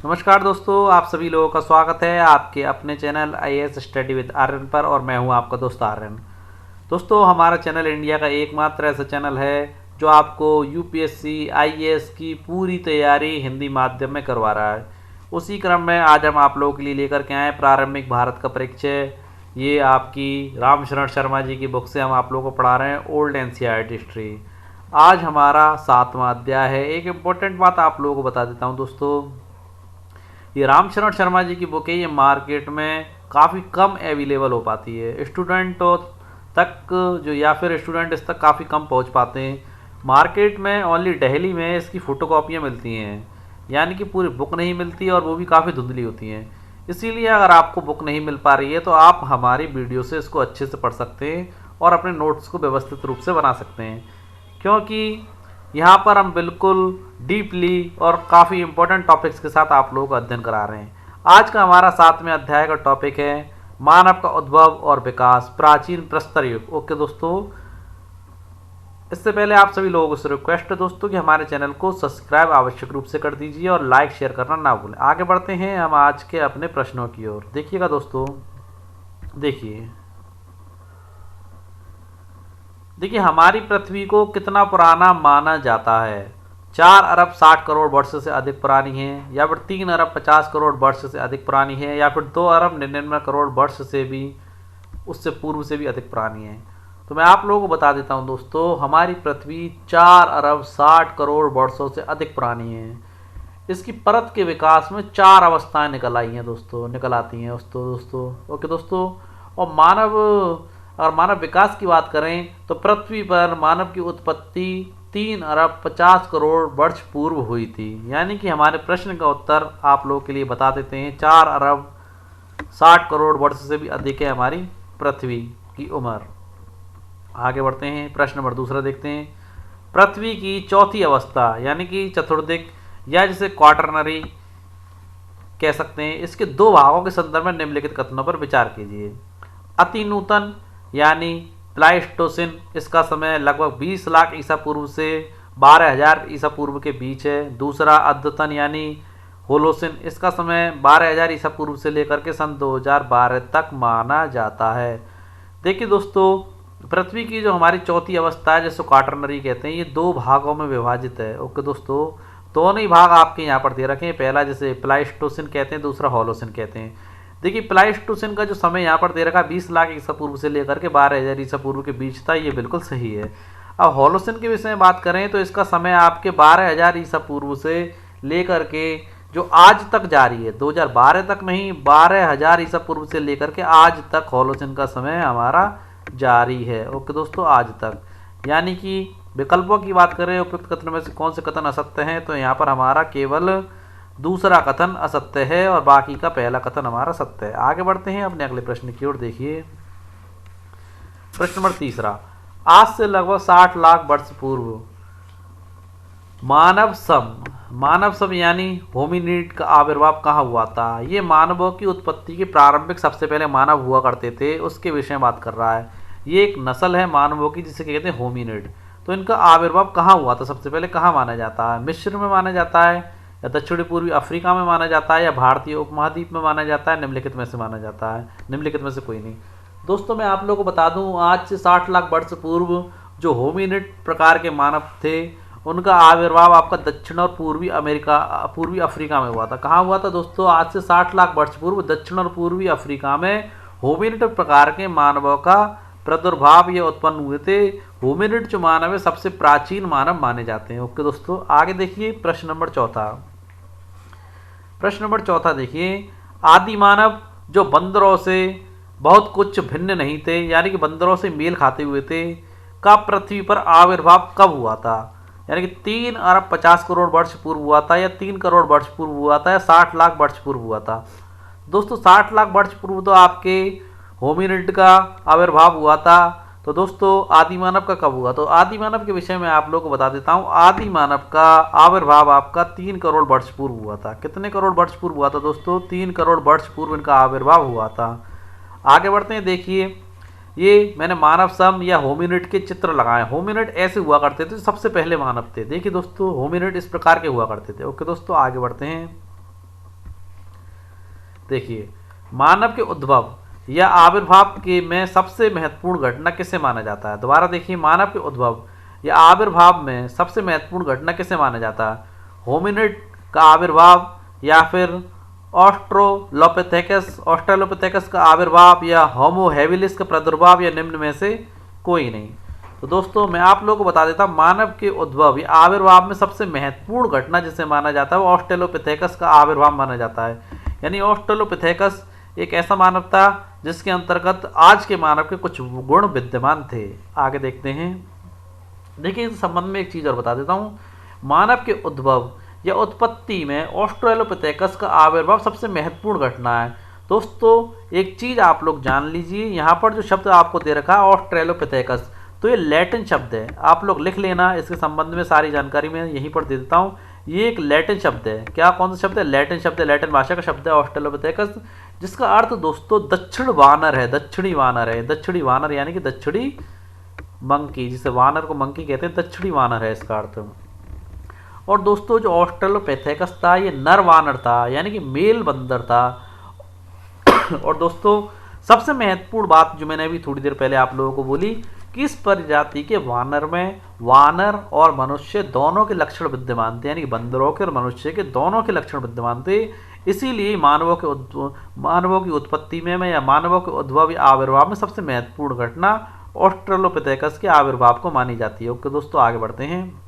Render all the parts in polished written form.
नमस्कार दोस्तों, आप सभी लोगों का स्वागत है आपके अपने channel IAS study with Aryan पर। और मैं हूं आपका दोस्त आर्यन। दोस्तों, हमारा चैनल इंडिया का एकमात्र ऐसा चैनल है जो आपको यूपीएससी आईएएस की पूरी तैयारी हिंदी माध्यम में करवा रहा है। उसी क्रम में आज हम आप लोगों के लिए लेकर के आए प्रारंभिक भारत का परिचय। ये आपकी रामशरण शर्मा जी की बुक से हम आप लोगों को पढ़ा रहे हैं, ओल्ड एनसीईआरटी हिस्ट्री। आज हमारा 7वां अध्याय है। एक इम्पोर्टेंट बात आप लोगों को बता देता हूँ दोस्तों, ये रामशरण शर्मा जी की बुक है, ये मार्केट में काफ़ी कम अवेलेबल हो पाती है। स्टूडेंटों तक जो या फिर स्टूडेंट इस तक काफ़ी कम पहुंच पाते हैं। मार्केट में ओनली दिल्ली में इसकी फ़ोटोकॉपियाँ मिलती हैं, यानी कि पूरी बुक नहीं मिलती और वो भी काफ़ी धुंधली होती हैं। इसीलिए अगर आपको बुक नहीं मिल पा रही है तो आप हमारी वीडियो से इसको अच्छे से पढ़ सकते हैं और अपने नोट्स को व्यवस्थित रूप से बना सकते हैं, क्योंकि यहाँ पर हम बिल्कुल डीपली और काफ़ी इम्पोर्टेंट टॉपिक्स के साथ आप लोगों को अध्ययन करा रहे हैं। आज का हमारा 7वें अध्याय का टॉपिक है मानव का उद्भव और विकास, प्राचीन प्रस्तर युग। ओके दोस्तों, इससे पहले आप सभी लोगों से रिक्वेस्ट है दोस्तों कि हमारे चैनल को सब्सक्राइब आवश्यक रूप से कर दीजिए और लाइक शेयर करना ना भूलें। आगे बढ़ते हैं हम आज के अपने प्रश्नों की ओर। देखिएगा दोस्तों, देखिए हमारी पृथ्वी को कितना पुराना माना जाता है? 4 अरब 60 करोड़ वर्ष से अधिक पुरानी है, या फिर 3 अरब 50 करोड़ वर्ष से अधिक पुरानी है, या फिर 2 अरब 99 करोड़ वर्ष से भी उससे पूर्व से भी अधिक पुरानी है। तो मैं आप लोगों को बता देता हूं दोस्तों, हमारी पृथ्वी 4 अरब 60 करोड़ वर्षों से अधिक पुरानी है। इसकी परत के विकास में 4 अवस्थाएं निकल आई हैं दोस्तों, निकल आती हैं दोस्तों। ओके दोस्तों, और अगर मानव विकास की बात करें तो पृथ्वी पर मानव की उत्पत्ति 3 अरब 50 करोड़ वर्ष पूर्व हुई थी। यानी कि हमारे प्रश्न का उत्तर आप लोगों के लिए बता देते हैं, 4 अरब 60 करोड़ वर्ष से भी अधिक है हमारी पृथ्वी की उम्र। आगे बढ़ते हैं, प्रश्न नंबर 2 देखते हैं। पृथ्वी की चौथी अवस्था यानी कि चतुर्दिक या जिसे क्वाटरनरी कह सकते हैं, इसके 2 भागों के संदर्भ में निम्नलिखित कथनों पर विचार कीजिए। अति नूतन यानी प्लाइस्टोसिन, इसका समय लगभग 20 लाख ईसा पूर्व से 12,000 ईसा पूर्व के बीच है। दूसरा अद्यतन यानी होलोसिन, इसका समय 12,000 ईसा पूर्व से लेकर के सन 2012 तक माना जाता है। देखिए दोस्तों, पृथ्वी की जो हमारी चौथी अवस्था है जिसको क्वाटरनरी कहते हैं, ये 2 भागों में विभाजित है। ओके दोस्तों, दोनों ही भाग आपके यहाँ पर दे रखे हैं। पहला जिसे प्लाइस्टोसिन कहते हैं, दूसरा होलोसिन कहते हैं। देखिए प्लाइस्टोसिन का जो समय यहाँ पर दे रखा है 20 लाख ईसा पूर्व से लेकर के 12,000 ईसा पूर्व के बीच था, ये बिल्कुल सही है। अब होलोसिन के विषय में बात करें तो इसका समय आपके 12,000 ईसा पूर्व से लेकर के जो आज तक जारी है, 2012 तक नहीं, 12,000 ईसा पूर्व से लेकर के आज तक होलोसिन का समय हमारा जारी है। ओके दोस्तों, आज तक। यानी कि विकल्पों की बात करें उपयुक्त कथन में से कौन से कथन असत्य हैं, तो यहाँ पर हमारा केवल दूसरा कथन असत्य है और बाकी का पहला कथन हमारा सत्य है। आगे बढ़ते हैं अपने अगले प्रश्न की ओर। देखिए प्रश्न नंबर 3, आज से लगभग 60 लाख वर्ष पूर्व मानव सम यानी होमिनिड का आविर्भाव कहाँ हुआ था? ये मानवों की उत्पत्ति के प्रारंभिक सबसे पहले मानव हुआ करते थे, उसके विषय में बात कर रहा है। ये एक नस्ल है मानवों की जिसे कहते हैं होमिनिड। तो इनका आविर्भाव कहाँ हुआ था, सबसे पहले कहाँ माना जाता है? मिस्र में माना जाता है, या दक्षिणी पूर्वी अफ्रीका में माना जाता है, या भारतीय उपमहाद्वीप में माना जाता है? निम्नलिखित में से माना जाता है, निम्नलिखित में से कोई नहीं। दोस्तों मैं आप लोगों को बता दूं, आज से 60 लाख वर्ष पूर्व जो होमिनिड प्रकार के मानव थे उनका आविर्भाव आपका दक्षिण और पूर्वी अफ्रीका में हुआ था। कहाँ हुआ था दोस्तों? आज से 60 लाख वर्ष पूर्व दक्षिण और पूर्वी अफ्रीका में होमिनिड प्रकार के मानवों का प्रादुर्भाव ये उत्पन्न हुए थे। होमिनिड जो मानव है सबसे प्राचीन मानव माने जाते हैं। ओके दोस्तों, आगे देखिए प्रश्न नंबर 4 देखिए। आदि मानव जो बंदरों से बहुत कुछ भिन्न नहीं थे, यानी कि बंदरों से मेल खाते हुए थे, का पृथ्वी पर आविर्भाव कब हुआ था? यानी कि 3 अरब 50 करोड़ वर्ष पूर्व हुआ था, या 3 करोड़ वर्ष पूर्व हुआ था, या 60 लाख वर्ष पूर्व हुआ था? दोस्तों 60 लाख वर्ष पूर्व तो आपके होमिनिड का आविर्भाव हुआ था। तो दोस्तों आदि मानव का कब हुआ? तो आदि मानव के विषय में आप लोगों को बता देता हूँ। आदि मानव का आविर्भाव आपका 3 करोड़ वर्ष पूर्व हुआ था। कितने करोड़ वर्ष पूर्व हुआ था दोस्तों? 3 करोड़ वर्ष पूर्व इनका आविर्भाव हुआ था। आगे बढ़ते हैं, देखिए ये मैंने मानव सम या होमिनिड के चित्र लगाए। होमिनिड ऐसे हुआ करते थे, सबसे पहले मानव थे। देखिए दोस्तों होमिनिड इस प्रकार के हुआ करते थे। ओके दोस्तों, आगे बढ़ते हैं। देखिए, मानव के उद्भव या आविर्भाव के में सबसे महत्वपूर्ण घटना किसे माना जाता है? दोबारा देखिए, मानव के उद्भव या आविर्भाव में सबसे महत्वपूर्ण घटना किसे माना जाता है? होमिनिड का आविर्भाव, या फिर ऑस्ट्रेलोपिथेकस का आविर्भाव, या होमो हैबिलिस का प्रादुर्भाव, या निम्न में से कोई नहीं। तो दोस्तों मैं आप लोगों को बता देता हूँ, मानव के उद्भव या आविर्भाव में सबसे महत्वपूर्ण घटना जिसे माना जाता है वो ऑस्ट्रेलोपिथेकस का आविर्भाव माना जाता है। यानी ऑस्ट्रेलोपिथेकस एक ऐसा मानव था जिसके अंतर्गत आज के मानव के कुछ गुण विद्यमान थे। आगे देखते हैं। देखिए, इस संबंध में एक चीज़ और बता देता हूँ, मानव के उद्भव या उत्पत्ति में ऑस्ट्रेलोपिथेकस का आविर्भाव सबसे महत्वपूर्ण घटना है। दोस्तों एक चीज़ आप लोग जान लीजिए, यहाँ पर जो शब्द आपको दे रखा है ऑस्ट्रेलोपिथेकस, तो ये लैटिन शब्द है, आप लोग लिख लेना। इसके संबंध में सारी जानकारी मैं यहीं पर दे देता हूँ। ये एक लैटिन शब्द है। क्या, कौन सा शब्द है? लैटिन शब्द है, लैटिन भाषा का शब्द है ऑस्ट्रेलोपिथेकस, जिसका अर्थ दोस्तों दक्षिण वानर है, दक्षिणी वानर है। दक्षिणी वानर यानी कि दक्षिणी मंकी, जिसे वानर को मंकी कहते हैं, दक्षिणी वानर है इसका अर्थ। और दोस्तों जो ऑस्ट्रेलोपिथेकस था ये नर वानर था, यानी कि मेल बंदर था। और दोस्तों सबसे महत्वपूर्ण बात जो मैंने अभी थोड़ी देर पहले आप लोगों को बोली कि इस प्रजाति के वानर में वानर और मनुष्य दोनों के लक्षण विद्यमान थे, यानी कि बंदरों के और मनुष्य के दोनों के लक्षण विद्यमान थे। इसीलिए मानवों की उत्पत्ति में या मानवों के उद्भव या आविर्भाव में सबसे महत्वपूर्ण घटना ऑस्ट्रेलोपिथेकस के आविर्भाव को मानी जाती है। ओके दोस्तों, आगे बढ़ते हैं।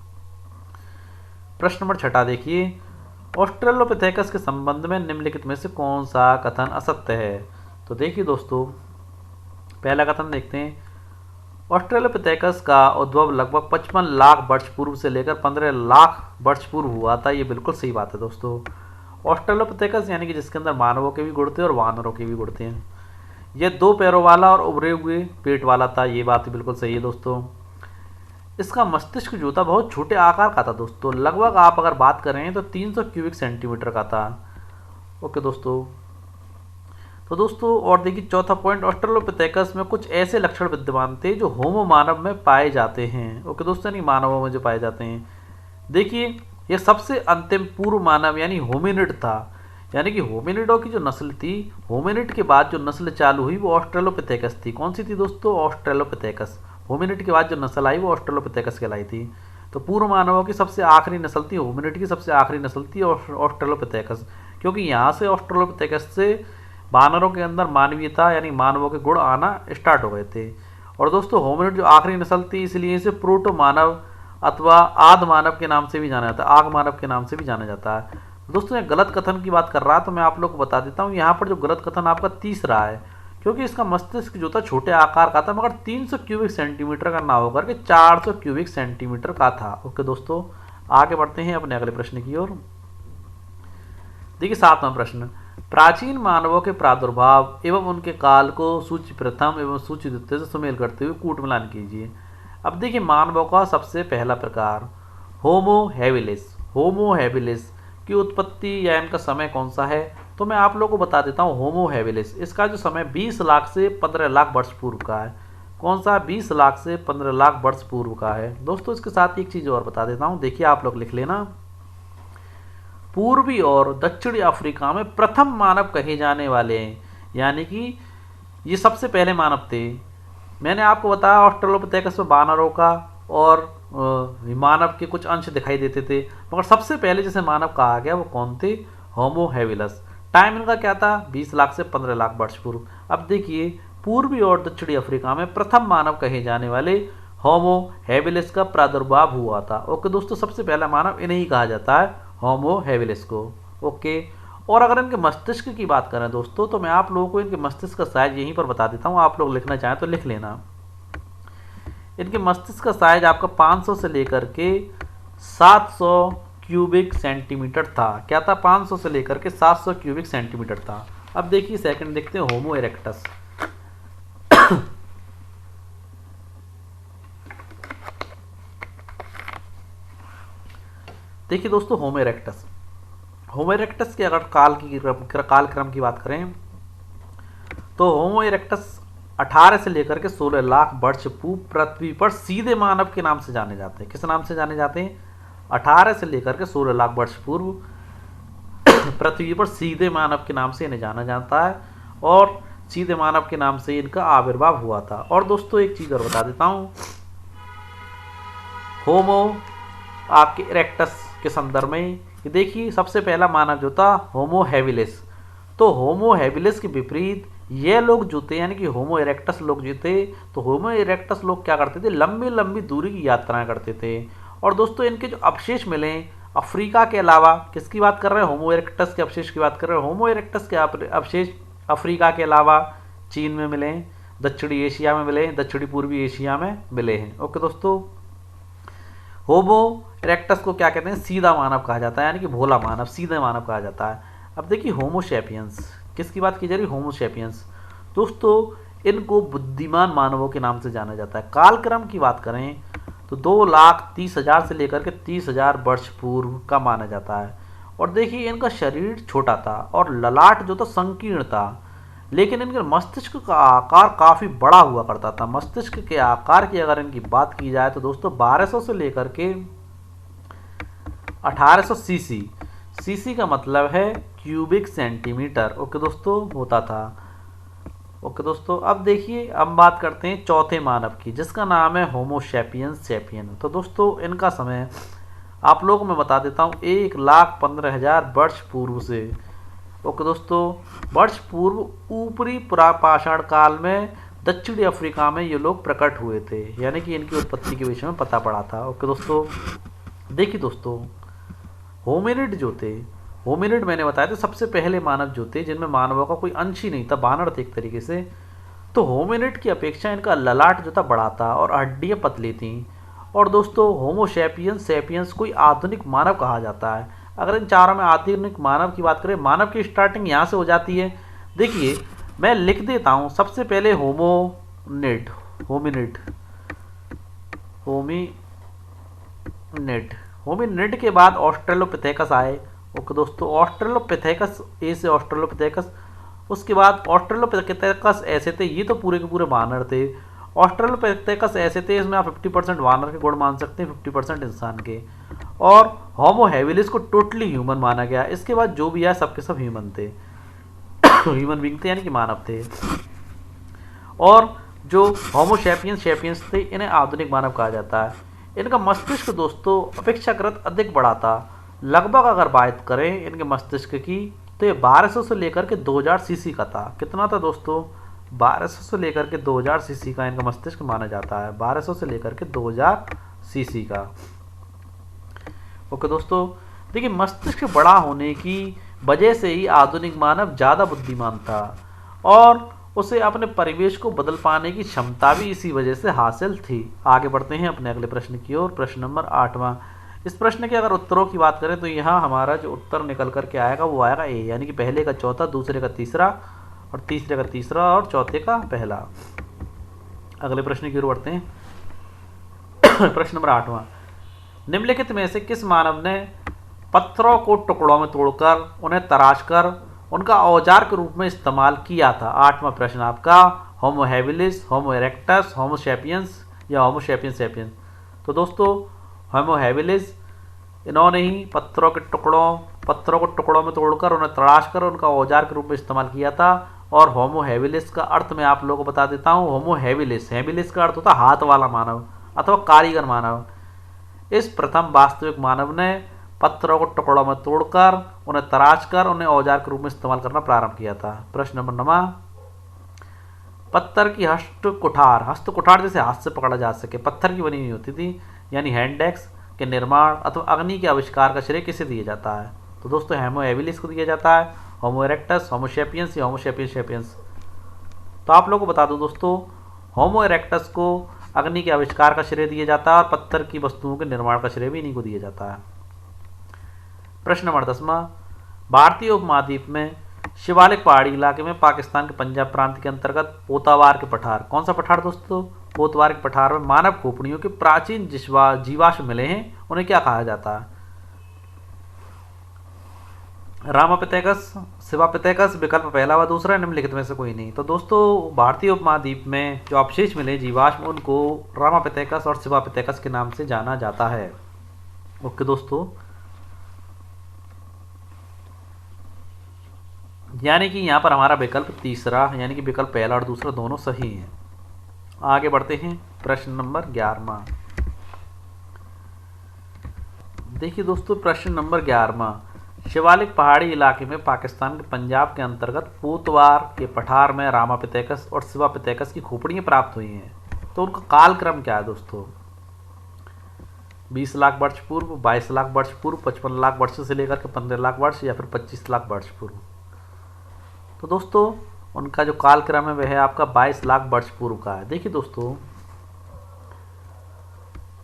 प्रश्न नंबर 6 देखिए, ऑस्ट्रेलोपिथेकस के संबंध में निम्नलिखित में से कौन सा कथन असत्य है? तो देखिए दोस्तों, पहला कथन देखते हैं। ऑस्ट्रेलोपिथेकस का उद्भव लगभग 55 लाख वर्ष पूर्व से लेकर 15 लाख वर्ष पूर्व हुआ था। ये बिल्कुल सही बात है दोस्तों। ऑस्ट्रेलोपिथेकस यानी कि जिसके अंदर मानवों के भी गुण थे और वानरों के भी गुण थे। यह 2 पैरों वाला और उभरे हुए पेट वाला था। ये बात बिल्कुल सही है दोस्तों। इसका मस्तिष्क जो था बहुत छोटे आकार का था दोस्तों, लगभग आप अगर बात करें तो 300 क्यूबिक सेंटीमीटर का था। ओके दोस्तों, तो दोस्तों और देखिए चौथा पॉइंट, ऑस्ट्रेलोपिथेकस में कुछ ऐसे लक्षण विद्यमान थे जो होमो मानव में पाए जाते हैं। ओके दोस्तों, नहीं मानवों में जो पाए जाते हैं। देखिए, यह सबसे अंतिम पूर्व मानव यानी होमिनिड था, यानी कि होमिनिडों की जो नस्ल थी, होमिनिड के बाद जो नस्ल चालू हुई वो ऑस्ट्रेलोपिथेकस थी। कौन सी थी दोस्तों? ऑस्ट्रेलोपिथेकस। होमिनिड के बाद जो नस्ल आई वो ऑस्ट्रेलोपिथेकस कहलाई थी। तो पूर्व मानवों की सबसे आखिरी नस्ल थी, होमिनिड की सबसे आखिरी नस्ल थी ऑस्ट्रेलोपिथेकस, क्योंकि यहाँ से ऑस्ट्रेलोपिथेकस से वानरों के अंदर मानवीयता यानी मानवों के गुण आना स्टार्ट हो गए थे। और दोस्तों होमिनिड जो आखिरी नस्ल थी, इसलिए इसे प्रोटो मानव अथवा आद मानव के नाम से भी जाना जाता है, आग मानव के नाम से भी जाना जाता है। दोस्तों ये गलत कथन की बात कर रहा है तो मैं आप लोग को बता देता हूँ, यहाँ पर जो गलत कथन आपका तीसरा है, क्योंकि इसका मस्तिष्क जो था छोटे आकार का था, मगर 300 क्यूबिक सेंटीमीटर का ना होकर के 400 क्यूबिक सेंटीमीटर का था। ओके दोस्तों, आगे बढ़ते हैं अपने अगले प्रश्न की ओर। देखिए 7वां प्रश्न, प्राचीन मानवों के प्रादुर्भाव एवं उनके काल को सूची प्रथम एवं सूची द्वितीय से सुमेल करते हुए कूट मिलान कीजिए। अब देखिए मानवों का सबसे पहला प्रकार होमो हैबिलिस, होमो हैबिलिस की उत्पत्ति या इनका समय कौन सा है, तो मैं आप लोगों को बता देता हूँ। होमो हैबिलिस इसका जो समय 20 लाख से 15 लाख वर्ष पूर्व का है। कौन सा? 20 लाख से 15 लाख वर्ष पूर्व का है। दोस्तों इसके साथ एक चीज़ और बता देता हूँ, देखिए आप लोग लिख लेना। पूर्वी और दक्षिणी अफ्रीका में प्रथम मानव कहे जाने वाले हैं, यानी कि ये सबसे पहले मानव थे। मैंने आपको बताया ऑस्ट्रेलोपिथेकस में वानरों का और मानव के कुछ अंश दिखाई देते थे, मगर सबसे पहले जिसे मानव कहा गया वो कौन थे? Homo habilis. टाइम इनका क्या था? 20 लाख से 15 लाख वर्ष पूर्व। अब देखिए पूर्वी और दक्षिणी अफ्रीका में प्रथम मानव कहे जाने वाले होमो हैबिलिस का प्रादुर्भाव हुआ था। ओके दोस्तों, सबसे पहला मानव इन्हें ही कहा जाता है, होमो हैबिलिस को। ओके, और अगर इनके मस्तिष्क की बात करें दोस्तों, तो मैं आप लोगों को इनके मस्तिष्क का साइज यहीं पर बता देता हूँ, आप लोग लिखना चाहें तो लिख लेना। इनके मस्तिष्क का साइज आपका 500 से लेकर के 700 क्यूबिक सेंटीमीटर था। क्या था? 500 से लेकर के 700 क्यूबिक सेंटीमीटर था। अब देखिए सेकंड देखते हैं, होमो इरेक्टस। देखिए दोस्तों होमो इरेक्टस, होमो इरेक्टस के अगर कालक्रम की बात करें तो होमो इरेक्टस 18 से लेकर के 16 लाख वर्ष पूर्व पृथ्वी पर सीधे मानव के नाम से जाने जाते हैं। किस नाम से जाने जाते हैं? 18 से लेकर के 16 लाख वर्ष पूर्व पृथ्वी पर सीधे मानव के नाम से इन्हें जाना जाता है और सीधे मानव के नाम से इनका आविर्भाव हुआ था। और दोस्तों एक चीज़ और बता देता हूँ, होमो आपके इरेक्टस के संदर्भ में ये देखिए सबसे पहला मानव जो था होमो हैबिलिस। तो होमो हैबिलिस के विपरीत ये लोग जो थे यानी कि होमो इरेक्टस लोग जो थे, तो होमो इरेक्टस लोग क्या करते थे, लंबी लंबी दूरी की यात्राएं करते थे। और दोस्तों इनके जो अवशेष मिले अफ्रीका के अलावा, किसकी बात कर रहे हैं, होमो इरेक्टस के अवशेष की बात कर रहे हैं। होमो इरेक्टस के अवशेष अफ्रीका के अलावा चीन में मिले, दक्षिणी एशिया में मिले, दक्षिणी पूर्वी एशिया में मिले हैं। ओके दोस्तों, होमो इरेक्टस को क्या कहते हैं, सीधा मानव कहा जाता है, यानी कि भोला मानव, सीधा मानव कहा जाता है। अब देखिए होमो सैपियंस, किसकी बात की जा रही है, होमो सैपियंस। दोस्तों इनको बुद्धिमान मानवों के नाम से जाना जाता है। कालक्रम की बात करें तो 2,30,000 से लेकर के 30,000 वर्ष पूर्व का माना जाता है। और देखिए इनका शरीर छोटा था और ललाट जो था संकीर्ण था, लेकिन इनके मस्तिष्क का आकार काफ़ी बड़ा हुआ करता था। मस्तिष्क के आकार की अगर इनकी बात की जाए तो दोस्तों 1200 से लेकर के 1800 सीसी, सीसी का मतलब है क्यूबिक सेंटीमीटर, ओके दोस्तों, होता था। ओके दोस्तों, अब देखिए अब बात करते हैं चौथे मानव की, जिसका नाम है होमो सैपियंस सैपियन। तो दोस्तों इनका समय आप लोगों को मैं बता देता हूँ 1,15,000 वर्ष पूर्व से। ओके दोस्तों, वर्ष पूर्व ऊपरी पुरापाषाण काल में दक्षिणी अफ्रीका में ये लोग प्रकट हुए थे, यानी कि इनकी उत्पत्ति के विषय में पता पड़ा था। ओके दोस्तों, देखिए दोस्तों होमिनिड जो थे, होमिनिड मैंने बताया था सबसे पहले मानव जो थे जिनमें मानवों का कोई अंश ही नहीं था, बानर थे एक तरीके से। तो होमिनिड की अपेक्षा इनका ललाट जो था बड़ा था और हड्डियाँ पतली थीं। और दोस्तों होमो सैपियंस सैपियंस कोई आधुनिक मानव कहा जाता है। अगर इन चारों में आधुनिक मानव की बात करें, मानव की स्टार्टिंग यहाँ से हो जाती है। देखिए मैं लिख देता हूँ, सबसे पहले होमोनिड, होमिनिड, होमिनिड, होमिनिड के बाद ऑस्ट्रेलोपिथेकस आए। ओके दोस्तों, ऑस्ट्रेलोपिथेकस ए से ऑस्ट्रेलोपिथेकस, उसके बाद ऑस्ट्रेलोपिथेकस ऐसे थे, ये तो पूरे के पूरे वानर थे। ऑस्ट्रेलोपिथेकस ऐसे थे, इसमें आप 50% वानर के गुण मान सकते हैं, 50% इंसान के। और होमो हैबिलिस को टोटली ह्यूमन माना गया। इसके बाद जो भी है सबके सब ह्यूमन थे, ह्यूमन बींग थे यानी कि मानव थे। और जो होमो सैपियंस सैपियंस थे इन्हें आधुनिक मानव कहा जाता है। इनका मस्तिष्क दोस्तों अपेक्षाकृत अधिक बड़ा था। लगभग अगर बात करें इनके मस्तिष्क की तो ये 1200 से लेकर के 2000 सीसी का था। कितना था दोस्तों, 1200 से लेकर के 2000 सीसी का इनका मस्तिष्क माना जाता है, 1200 से लेकर के 2000 सीसी का। ओके दोस्तों, देखिए मस्तिष्क बड़ा होने की वजह से ही आधुनिक मानव ज़्यादा बुद्धिमान था और उसे अपने परिवेश को बदल पाने की क्षमता भी इसी वजह से हासिल थी। आगे बढ़ते हैं अपने अगले प्रश्न की ओर। प्रश्न नंबर 8वां। इस प्रश्न के अगर उत्तरों की बात करें तो यहाँ हमारा जो उत्तर निकल करके आएगा वो आएगा ए, यानी कि पहले का चौथा, दूसरे का तीसरा और तीसरे का तीसरा और चौथे का पहला। अगले प्रश्न की ओर बढ़ते हैं। प्रश्न नंबर 8वां। निम्नलिखित में से किस मानव ने पत्थरों को टुकड़ों में तोड़कर उन्हें तराशकर उनका औजार के रूप में इस्तेमाल किया था? 8वां प्रश्न आपका, होमो हैबिलिस, होमो इरेक्टस, होमो सैपियंस या होमो सैपियंस सैपियंस। तो दोस्तों होमो हैबिलिस, इन्होंने ही पत्थरों को टुकड़ों में तोड़कर उन्हें तराशकर उनका औजार के रूप में इस्तेमाल किया था। और होमो हैबिलिस का अर्थ मैं आप लोगों को बता देता हूँ। होमो हैबिलिस, हैबिलिस का अर्थ होता है हाथ वाला मानव अथवा कारीगर मानव। इस प्रथम वास्तविक मानव ने पत्थरों को टुकड़ों में तोड़कर उन्हें तराशकर उन्हें औजार के रूप में इस्तेमाल करना प्रारंभ किया था। प्रश्न नंबर 9। पत्थर की हस्त कुठार जैसे हाथ से पकड़ा जा सके, पत्थर की बनी हुई होती थी, यानी हैंडएक्स के निर्माण अथवा अग्नि के आविष्कार का श्रेय किसे दिया जाता है? तो दोस्तों होमो हैबिलिस को दिया जाता है, होमो इरेक्टस, होमो सैपियंस या होमो सैपियंस सैपियंस। तो आप लोगों को बता दूं दोस्तों, होमो इरेक्टस को अग्नि के आविष्कार का श्रेय दिया जाता है और पत्थर की वस्तुओं के निर्माण का श्रेय भी इन्हीं को दिया जाता है। प्रश्न नंबर 10वां। भारतीय उपमहाद्वीप में शिवालिक पहाड़ी इलाके में पाकिस्तान के पंजाब प्रांत के अंतर्गत पोतावार के पठार, कौन सा पठार दोस्तों? पोतवार के पठार में मानव खोपड़ियों के प्राचीन जीवाश्म मिले हैं, उन्हें क्या कहा जाता है? रामापिथेकस, शिवापिथेकस, विकल्प पहला व दूसरा, निम्नलिखित में से कोई नहीं। तो दोस्तों भारतीय उपमहाद्वीप में जो अवशेष मिले जीवाश्म, उनको रामापिथेकस और शिवापिथेकस के नाम से जाना जाता है। ओके दोस्तों, यानी कि यहाँ पर हमारा विकल्प तीसरा यानी कि विकल्प पहला और दूसरा दोनों सही हैं। आगे बढ़ते हैं प्रश्न नंबर 11वां। देखिए दोस्तों, प्रश्न नंबर 11वां, शिवालिक पहाड़ी इलाके में पाकिस्तान के पंजाब के अंतर्गत पोतवार के पठार में रामापिथेकस और शिवापिथेकस की खोपड़ियाँ प्राप्त हुई हैं। तो उनका कालक्रम क्या है दोस्तों? 20 लाख वर्ष पूर्व, 22 लाख वर्ष पूर्व, 55 लाख वर्ष से लेकर के 15 लाख वर्ष या फिर 25 लाख वर्ष पूर्व। तो दोस्तों उनका जो कालक्रम है वह है आपका 22 लाख वर्ष पूर्व का है। देखिए दोस्तों,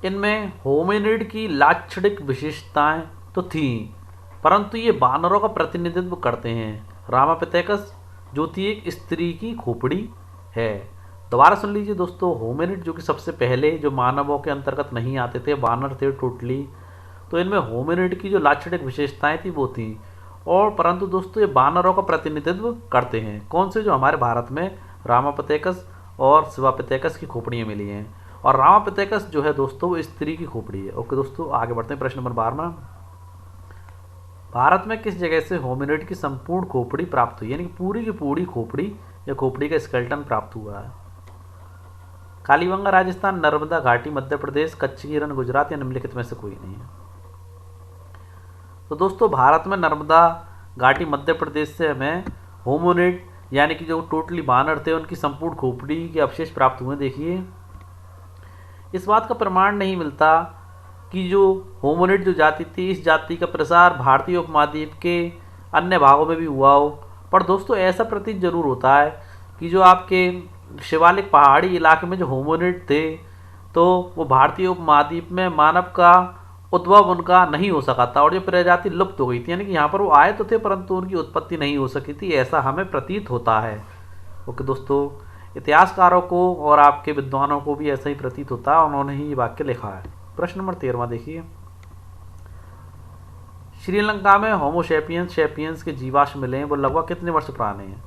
इनमें होमिनिड की लाक्षणिक विशेषताएं तो थी, परंतु ये बानरों का प्रतिनिधित्व करते हैं। रामापिथेकस जो थी एक स्त्री की खोपड़ी है। दोबारा सुन लीजिए दोस्तों, होमिनिड जो कि सबसे पहले जो मानवों के अंतर्गत नहीं आते थे, बानर थे टोटली, तो इनमें होमिनिड की जो लाक्षणिक विशेषताएं थी वो थी। और परंतु दोस्तों ये बानरों का प्रतिनिधित्व करते हैं। कौन से? जो हमारे भारत में रामापिथेकस और शिवापिथेकस की खोपड़ियाँ मिली हैं। और रामापिथेकस जो है दोस्तों वो स्त्री की खोपड़ी है। ओके दोस्तों, आगे बढ़ते हैं प्रश्न नंबर 12वां। भारत में किस जगह से होमिनिड की संपूर्ण खोपड़ी प्राप्त हुई, यानी कि पूरी की पूरी खोपड़ी या खोपड़ी का स्केलेटन प्राप्त हुआ है? कालीबंगा राजस्थान, नर्मदा घाटी मध्य प्रदेश, कच्ची हिरण गुजरात या निम्नलिखित में से कोई नहीं है। तो दोस्तों भारत में नर्मदा घाटी मध्य प्रदेश से हमें होमिनिड यानी कि जो टोटली बानर थे उनकी संपूर्ण खोपड़ी के अवशेष प्राप्त हुए। देखिए, इस बात का प्रमाण नहीं मिलता कि जो होमिनिड जो जाति थी, इस जाति का प्रसार भारतीय उपमहाद्वीप के अन्य भागों में भी हुआ हो। पर दोस्तों ऐसा प्रतीत जरूर होता है कि जो आपके शिवालिक पहाड़ी इलाके में जो होमिनिड थे तो वो भारतीय उपमहाद्वीप में मानव का उद्भव उनका नहीं हो सका था और जो प्रजाति लुप्त हो गई थी, यानी कि यहाँ पर वो आए तो थे परंतु उनकी उत्पत्ति नहीं हो सकी थी, ऐसा हमें प्रतीत होता है। ओके दोस्तों, इतिहासकारों को और आपके विद्वानों को भी ऐसा ही प्रतीत होता है, उन्होंने ही ये वाक्य लिखा है। प्रश्न नंबर 13वां देखिए, श्रीलंका में होमोसेपियंस शेपियंस के जीवाश्म मिले हैं, वो लगभग कितने वर्ष पुराने हैं?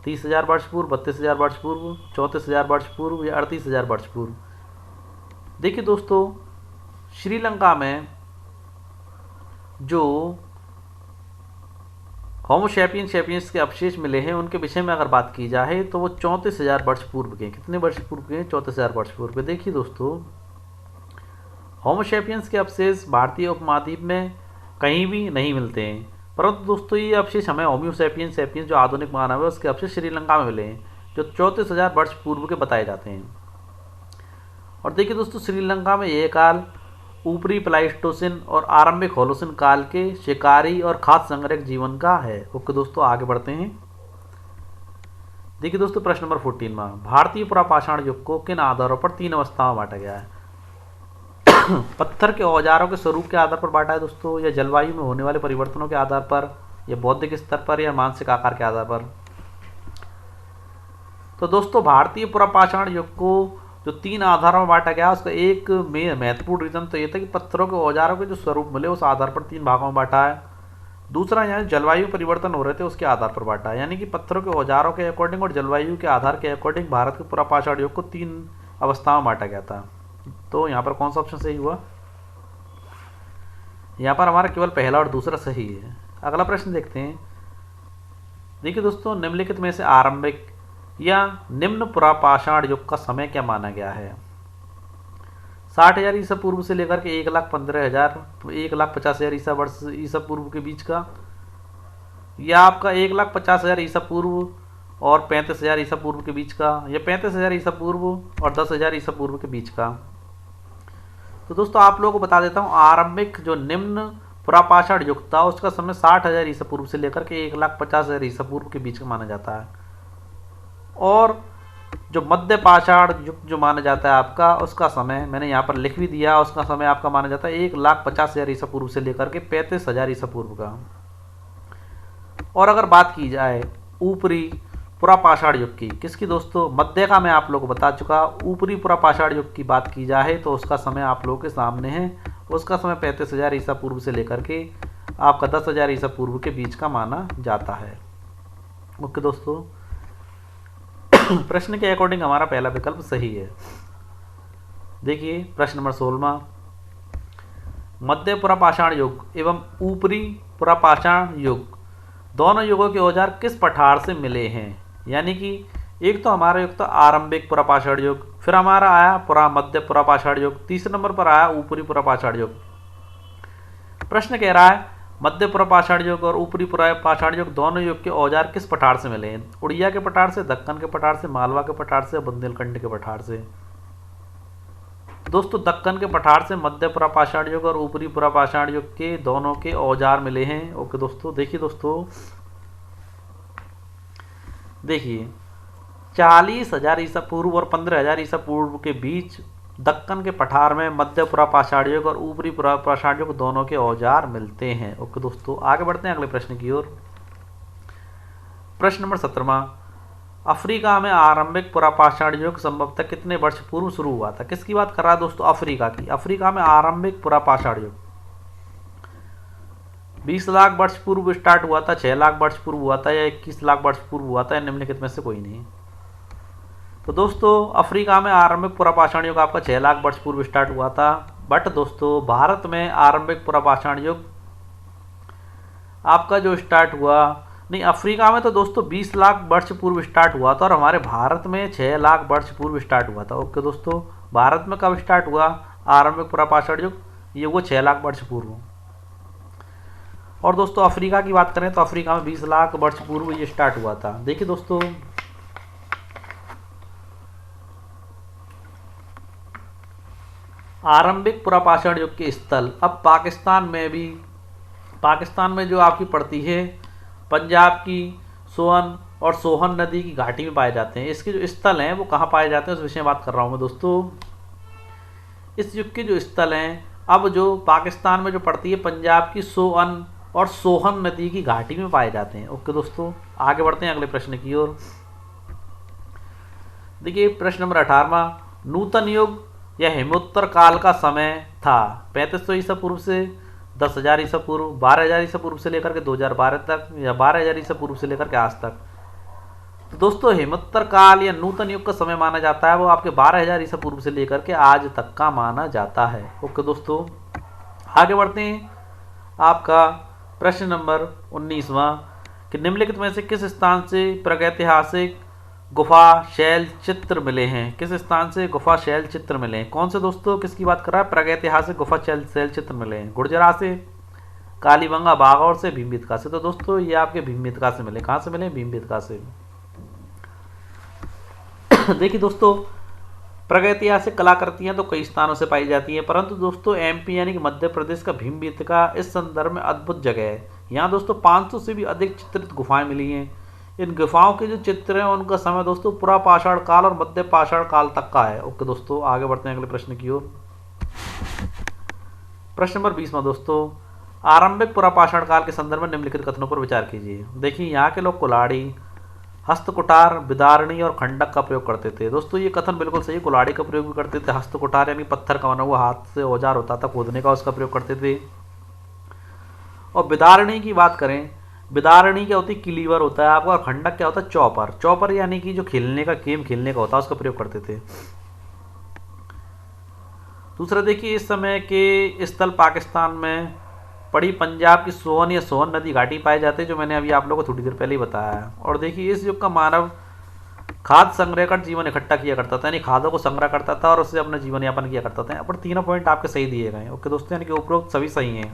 30,000 वर्ष पूर्व, 32,000 वर्ष पूर्व, 34,000 वर्ष पूर्व या 38,000 वर्ष पूर्व? देखिए दोस्तों, श्रीलंका में जो होमोसेपियंस शेपियंस के अवशेष मिले हैं उनके विषय में अगर बात की जाए तो वो 34,000 वर्ष पूर्व के। कितने वर्ष पूर्व के? 34,000 वर्ष पूर्व के। देखिए दोस्तों, होमोसेपियंस के अवशेष भारतीय उपमहाद्वीप में कहीं भी नहीं मिलते हैं, परंतु दोस्तों ये अवशेष हमें होमोसेपियंस सेपियंस जो आधुनिक मानव है उसके अवशेष श्रीलंका में मिले हैं जो 34,000 वर्ष पूर्व के बताए जाते हैं। और देखिए दोस्तों, श्रीलंका में यह काल ऊपरी प्लाइस्टोसिन और आरंभिक होलोसिन काल के शिकारी और खाद्य संग्रह जीवन का है। ओके दोस्तों, आगे बढ़ते हैं। देखिए दोस्तों, प्रश्न नंबर 14वां, भारतीय पुरापाषाण युग को किन आधारों पर 3 अवस्थाओं में बांटा गया है? पत्थर के औजारों के स्वरूप के आधार पर बांटा है दोस्तों, या जलवायु में होने वाले परिवर्तनों के आधार पर, या बौद्धिक स्तर पर, या मानसिक आकार के आधार पर? तो दोस्तों भारतीय पुरापाषाण युग को जो 3 आधारों में बांटा गया उसका एक में महत्वपूर्ण रीजन तो ये था कि पत्थरों के औजारों के जो स्वरूप मिले उस आधार पर 3 भागों में बांटा है। दूसरा, यहाँ जलवायु परिवर्तन हो रहे थे उसके आधार पर बांटा है, यानी कि पत्थरों के औजारों के अकॉर्डिंग और जलवायु के आधार के अकॉर्डिंग भारत के पुरापाषाण युग को 3 अवस्थाओं में बांटा गया था। तो यहाँ पर कौन सा ऑप्शन सही हुआ? यहाँ पर हमारा केवल पहला और दूसरा सही है। अगला प्रश्न देखते हैं। देखिए दोस्तों, निम्नलिखित में से आरंभिक या निम्न पुरापाषाण युग का समय क्या माना गया है? 60,000 ईसा पूर्व से लेकर के 1,50,000 ईसा वर्ष ईसा पूर्व के बीच का, या आपका 1,50,000 ईसा पूर्व और 35,000 ईसा पूर्व के बीच का, या 35,000 ईसा पूर्व और 10,000 ईसा पूर्व के बीच का? तो दोस्तों आप लोगों को बता देता हूँ, आरंभिक जो निम्न पुरापाषाण युग था उसका समय 60,000 ईसा पूर्व से लेकर के 1,50,000 ईसा पूर्व के बीच का माना जाता है। और जो मध्य पाषाण युग जो माना जाता है आपका, उसका समय मैंने यहाँ पर लिख भी दिया, उसका समय आपका माना जाता है 1,50,000 ईसा पूर्व से लेकर के 35,000 ईसा पूर्व का। और अगर बात की जाए ऊपरी पुरापाषाण युग की, किसकी दोस्तों? मध्य का मैं आप लोगों को बता चुका। ऊपरी पुरापाषाण युग की बात की जाए तो उसका समय आप लोगों के सामने है, उसका समय 35,000 ईसा पूर्व से लेकर के आपका 10,000 ईसा पूर्व के बीच का माना जाता है। ओके दोस्तों, प्रश्न के अकॉर्डिंग हमारा पहला विकल्प सही है। देखिए प्रश्न नंबर 16वां, मध्य पुरापाषाण युग एवं ऊपरी पुरापाषाण युग दोनों युगों के औजार किस पठार से मिले हैं? यानी कि एक तो हमारा युग तो आरंभिक पुरापाषाण युग, फिर हमारा आया पुरा मध्य पुरापाषाण युग, तीसरे नंबर पर आया ऊपरी पुरापाषाण युग। प्रश्न कह रहा है मध्य पुरापाषाण युग और ऊपरी पुरापाषाण युग दोनों युग के औजार किस पठार से मिले हैं? उड़िया के पठार से, दक्कन के पठार से, मालवा के पठार से, बुंदेलखंड के पठार से। दोस्तों दक्कन के पठार से मध्य पुरापाषाण युग और ऊपरी पुरापाषाण युग के दोनों के औजार मिले हैं। ओके दोस्तों, देखिए दोस्तों, देखिए 40,000 ईसा पूर्व और 15,000 ईसा पूर्व के बीच दक्कन के पठार में मध्य पुरापाषाण युग और ऊपरी पुरापाषाण युग दोनों के औजार मिलते हैं। ओके दोस्तों, आगे बढ़ते हैं अगले प्रश्न की ओर। प्रश्न नंबर 17वां, अफ्रीका में आरंभिक पुरापाषाण युग संभवतः कितने वर्ष पूर्व शुरू हुआ था? किसकी बात कर रहा है दोस्तों? अफ्रीका की। अफ्रीका में आरंभिक पुरापाषाण युग 20 लाख वर्ष पूर्व स्टार्ट हुआ था, 6 लाख वर्ष पूर्व हुआ था, या 21 लाख वर्ष पूर्व हुआ था, या निम्नलिखित में से कोई नहीं। तो दोस्तों अफ्रीका में आरंभिक पुरापाषाण युग आपका 6 लाख वर्ष पूर्व स्टार्ट हुआ था। बट दोस्तों भारत में आरंभिक पुरापाषाण युग आपका जो स्टार्ट हुआ, नहीं, अफ्रीका में तो दोस्तों 20 लाख वर्ष पूर्व स्टार्ट हुआ था और हमारे भारत में 6 लाख वर्ष पूर्व स्टार्ट हुआ था। ओके दोस्तों, भारत में कब स्टार्ट हुआ आरंभिक पुरापाषाण युग? ये वो 6 लाख वर्ष पूर्व। और दोस्तों अफ्रीका की बात करें तो अफ्रीका में 20 लाख वर्ष पूर्व ये स्टार्ट हुआ था। देखिए दोस्तों, आरंभिक पुरापाषाण युग के स्थल अब पाकिस्तान में जो आपकी पड़ती है पंजाब की सोन और सोहन नदी की घाटी में पाए जाते हैं। इसके जो स्थल हैं वो कहाँ पाए जाते हैं उस विषय में बात कर रहा हूँ मैं दोस्तों। इस युग के जो स्थल हैं अब जो पाकिस्तान में जो पड़ती है पंजाब की सोन और सोहन नदी की घाटी में पाए जाते हैं। ओके दोस्तों, आगे बढ़ते हैं अगले प्रश्न की ओर। देखिए प्रश्न नंबर 18वां, नूतन युग या हेमोत्तर काल का समय था 3500 ईसा पूर्व से 10,000 ईसा पूर्व, 12,000 ईसा पूर्व से लेकर के 2012 तक, या 12,000 ईसा पूर्व से लेकर के आज तक। तो दोस्तों हेमोत्तर काल या नूतन युग का समय माना जाता है वो आपके 12,000 ईसा पूर्व से लेकर के आज तक का माना जाता है। ओके दोस्तों, आगे बढ़ते हैं। आपका प्रश्न नंबर 19वां, कि निम्नलिखित में से किस स्थान से प्रागैतिहासिक गुफा शैल चित्र मिले हैं? किस स्थान से गुफा शैल चित्र मिले हैं? कौन से दोस्तों, किसकी बात कर रहा है? प्रागैतिहासिक गुफा शैल चित्र मिले हैं गुर्जरा से, कालीबंगा बागौर से, भीमबेटका से। तो दोस्तों ये आपके भीमबेटका से मिले। कहाँ से मिले? भीमबेटका से। देखिए दोस्तों प्रागैतिहासिक कलाकृतियां तो कई स्थानों से पाई जाती हैं, परंतु दोस्तों एमपी यानी कि मध्य प्रदेश का भीमबेटका इस संदर्भ में अद्भुत जगह है। यहाँ दोस्तों 500 से भी अधिक चित्रित गुफाएं मिली हैं। इन गुफाओं के जो चित्र हैं उनका समय दोस्तों पुरापाषाण काल और मध्य पाषाण काल तक का है। ओके दोस्तों, आगे बढ़ते हैं अगले प्रश्न की ओर। प्रश्न नंबर 20वां दोस्तों, आरंभिक पुरापाषाण काल के संदर्भ में निम्नलिखित कथनों पर विचार कीजिए। देखिए यहाँ के लोग कुल्हाड़ी, हस्तकुटार, बिदारणी और खंडक का प्रयोग करते थे। दोस्तों ये कथन बिल्कुल सही। कुल्हाड़ी का प्रयोग भी करते थे, हस्तकुटार यानी पत्थर का बना हुआ हाथ से औजार होता था खोदने का, उसका प्रयोग करते थे। और बिदारणी की बात करें, बिदारणी क्या होती है? किलीवर होता है आपका। और खंडक क्या होता है? चौपर। चौपर यानी कि जो खेलने का गेम खेलने का होता है उसका प्रयोग करते थे। दूसरा देखिए, इस समय के स्थल पाकिस्तान में पड़ी पंजाब की सोहन या सोहन नदी घाटी पाए जाते हैं, जो मैंने अभी आप लोगों को थोड़ी देर पहले ही बताया है। और देखिए इस युग का मानव खाद संग्रह कर जीवन इकट्ठा किया करता था, यानी खादों को संग्रह करता था और उससे अपना जीवन यापन किया करता था। पर तीनों पॉइंट आपके सही दिए गए हैं। ओके दोस्तों, यानी कि उपरोक्त सभी सही हैं।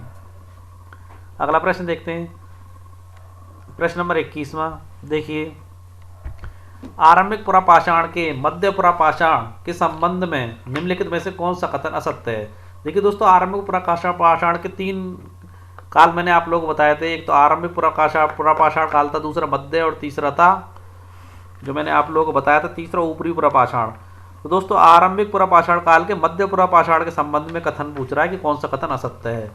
अगला प्रश्न देखते हैं, प्रश्न नंबर 21वां। देखिए, आरंभिक पुरापाषाण के मध्य पुरापाषाण के संबंध में निम्नलिखित में से कौन सा कथन असत्य है? देखिए दोस्तों, आरंभिक पुरापाषाण के 3 काल मैंने आप लोगों को बताए थे। एक तो आरंभिक पुरापाषाण काल था, दूसरा मध्य, और तीसरा था जो मैंने आप लोगों को बताया था तीसरा ऊपरी पुरापाषाण। तो दोस्तों आरंभिक पुरापाषाण काल के मध्य पुरापाषाण के संबंध में कथन पूछ रहा है कि कौन सा कथन असत्य है।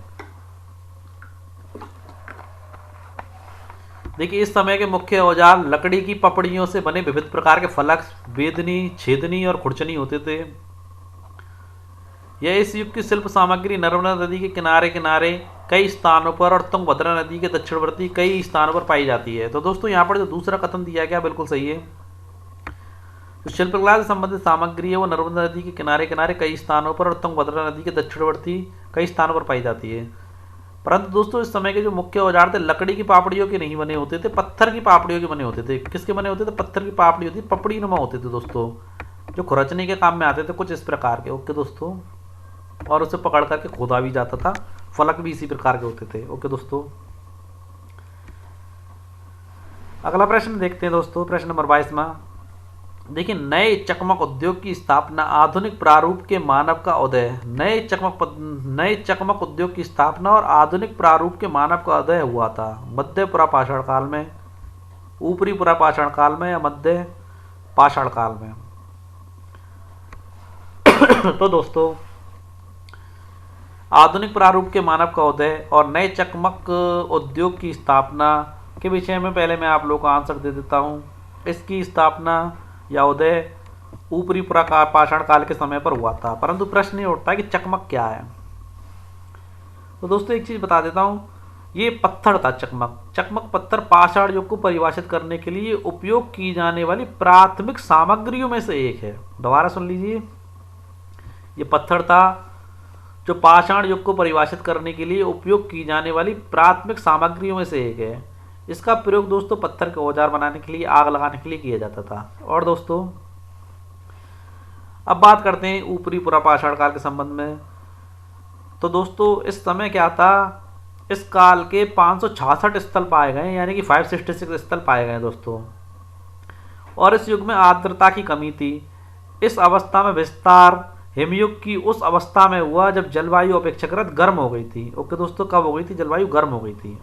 देखिए इस समय के मुख्य औजार लकड़ी की पपड़ियों से बने विविध प्रकार के फलक, वेदनी, छेदनी और खुरचनी होते थे। यह इस युग की शिल्प सामग्री नर्मदा नदी के किनारे किनारे कई स्थानों पर और तुंगभद्रा नदी के दक्षिणवर्ती कई स्थानों पर पाई जाती है। तो दोस्तों यहाँ पर जो दूसरा कथन दिया गया बिल्कुल सही है। जो शिल्पकला से संबंधित सामग्री है वो नर्मदा नदी के किनारे किनारे कई स्थानों पर और तुंगभद्रा नदी के दक्षिणवर्ती कई स्थानों पर पाई जाती है। परंतु दोस्तों इस समय के जो मुख्य औजार थे लकड़ी की पापड़ियों के नहीं बने होते थे, पत्थर की पापड़ियों के बने होते थे। किसके बने होते थे? पत्थर की पापड़ी होती, पपड़ी नुमा होते थे दोस्तों, जो खुरचने के काम में आते थे, कुछ इस प्रकार के। ओके दोस्तों, और उसे पकड़ करके खोदा भी जाता था। फलक भी इसी प्रकार के होते थे। ओके दोस्तों, अगला प्रश्न देखते हैं दोस्तों, प्रश्न नंबर 22वां। देखिए, नए चकमक उद्योग की स्थापना, आधुनिक प्रारूप के मानव का उदय। नए चकमक उद्योग की स्थापना और आधुनिक प्रारूप के मानव का उदय हुआ था मध्य पुरापाषाण काल में, ऊपरी पुरापाषाण काल में या मध्य पाषाण काल में। तो दोस्तों आधुनिक प्रारूप के मानव का उदय और नए चकमक उद्योग की स्थापना के विषय में पहले मैं आप लोगों को आंसर दे देता हूँ। इसकी स्थापना या उदय ऊपरी पुरापाषाण काल के समय पर हुआ था, परंतु प्रश्न ये उठता है कि चकमक क्या है। तो दोस्तों एक चीज बता देता हूँ, ये पत्थर था चकमक। चकमक पत्थर पाषाण युग को परिभाषित करने के लिए उपयोग की जाने वाली प्राथमिक सामग्रियों में से एक है। दोबारा सुन लीजिए, ये पत्थर था जो पाषाण युग को परिभाषित करने के लिए उपयोग की जाने वाली प्राथमिक सामग्रियों में से एक है। इसका प्रयोग दोस्तों पत्थर के औजार बनाने के लिए, आग लगाने के लिए किया जाता था। और दोस्तों अब बात करते हैं ऊपरी पुरापाषाण काल के संबंध में। तो दोस्तों इस समय क्या था, इस काल के 566 स्थल पाए गए, यानी कि 566 स्थल पाए गए दोस्तों। और इस युग में आर्द्रता की कमी थी। इस अवस्था में विस्तार हिमयुग की उस अवस्था में हुआ जब जलवायु अपेक्षाकृत गर्म हो गई थी। ओके दोस्तों, कब हो गई थी? जलवायु गर्म हो गई थी।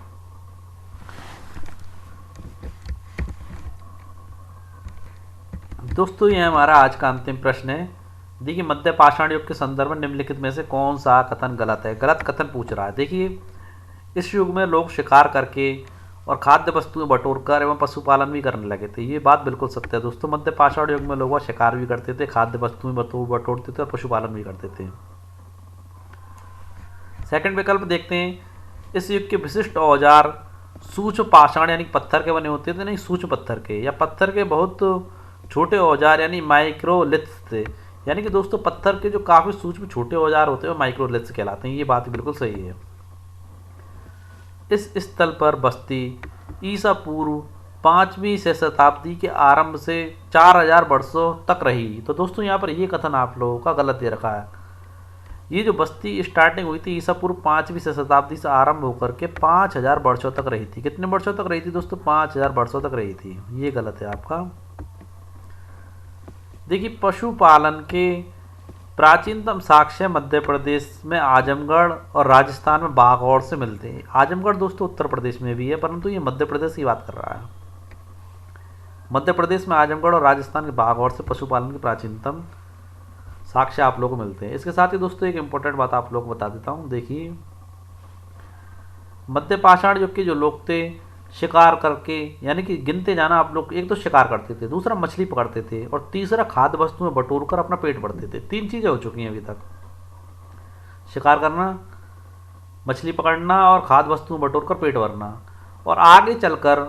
दोस्तों ये हमारा आज का अंतिम प्रश्न है। देखिए, मध्य पाषाण युग के संदर्भ में निम्नलिखित में से कौन सा कथन गलत है? गलत कथन पूछ रहा है। देखिए, इस युग में लोग शिकार करके और खाद्य वस्तुएं बटोरकर एवं पशुपालन भी करने लगे थे। ये बात बिल्कुल सत्य है दोस्तों। मध्य पाषाण युग में लोग शिकार भी करते थे, खाद्य वस्तुएं बटोरते थे और पशुपालन भी करते थे। सेकंड विकल्प देखते हैं, इस युग के विशिष्ट औजार सूक्ष्म पाषाण यानी पत्थर के बने होते थे, नहीं सूक्ष्म पत्थर के, या पत्थर के बहुत छोटे औजार यानी माइक्रोलिथ्स थे। यानी कि दोस्तों पत्थर के जो काफी सूक्ष्म छोटे औजार होते हैं वो माइक्रोलिथ्स कहलाते हैं। ये बात बिल्कुल सही है। इस स्थल पर बस्ती ईसा पूर्व 5वीं शताब्दी के आरंभ से 4000 वर्षों तक रही। तो दोस्तों यहाँ पर ये कथन आप लोगों का गलत दे रखा है। ये जो बस्ती स्टार्टिंग हुई थी ईसा पूर्व 5वीं शताब्दी से आरंभ होकर के 5000 वर्षों तक रही थी। कितने वर्षों तक रही थी दोस्तों? 5000 वर्षों तक रही थी। ये गलत है आपका। देखिए, पशुपालन के प्राचीनतम साक्ष्य मध्य प्रदेश में आजमगढ़ और राजस्थान में बागौर से मिलते हैं। आजमगढ़ दोस्तों उत्तर प्रदेश में भी है, परंतु ये मध्य प्रदेश की बात कर रहा है। मध्य प्रदेश में आजमगढ़ और राजस्थान के बागौर से पशुपालन के प्राचीनतम साक्ष्य आप लोगों को मिलते हैं। इसके साथ ही दोस्तों एक इंपॉर्टेंट बात आप लोगों को बता देता हूँ। देखिए, मध्य पाषाण युग के जो लोग थे शिकार करके, यानी कि गिनते जाना आप लोग, एक तो शिकार करते थे, दूसरा मछली पकड़ते थे और तीसरा खाद्य वस्तुएं बटोर कर अपना पेट भरते थे। 3 चीजें हो चुकी हैं अभी तक, शिकार करना, मछली पकड़ना और खाद्य वस्तुएं बटोर कर पेट भरना। और आगे चलकर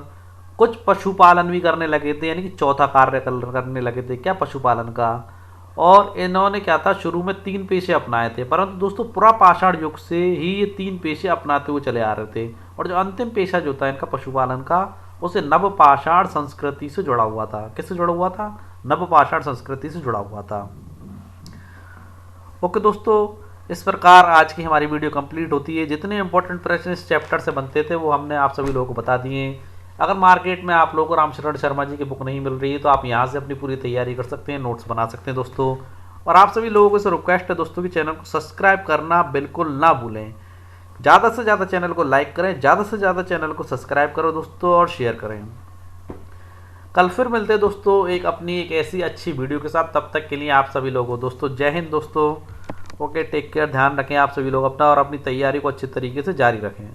कुछ पशुपालन भी करने लगे थे, यानी कि चौथा कार्य करने लगे थे। क्या? पशुपालन का। और इन्होंने क्या था, शुरू में 3 पेशे अपनाए थे, परंतु दोस्तों पुरापाषाण युग से ही ये 3 पेशे अपनाते हुए चले आ रहे थे। और जो अंतिम पेशा जो था इनका पशुपालन का, उसे नवपाषाण संस्कृति से जुड़ा हुआ था। किससे जुड़ा हुआ था? नवपाषाण संस्कृति से जुड़ा हुआ था। ओके दोस्तों, इस प्रकार आज की हमारी वीडियो कंप्लीट होती है। जितने इंपॉर्टेंट प्रश्न इस चैप्टर से बनते थे वो हमने आप सभी लोगों को बता दिए। अगर मार्केट में आप लोगों को रामशरण शर्मा जी की बुक नहीं मिल रही है तो आप यहाँ से अपनी पूरी तैयारी कर सकते हैं, नोट्स बना सकते हैं दोस्तों। और आप सभी लोगों से रिक्वेस्ट है दोस्तों कि चैनल को सब्सक्राइब करना बिल्कुल ना भूलें। ज़्यादा से ज़्यादा चैनल को लाइक करें, ज़्यादा से ज़्यादा चैनल को सब्सक्राइब करो दोस्तों और शेयर करें। कल फिर मिलते हैं दोस्तों एक ऐसी अच्छी वीडियो के साथ। तब तक के लिए आप सभी लोगों दोस्तों जय हिंद दोस्तों। ओके, टेक केयर, ध्यान रखें आप सभी लोग अपना और अपनी तैयारी को अच्छे तरीके से जारी रखें।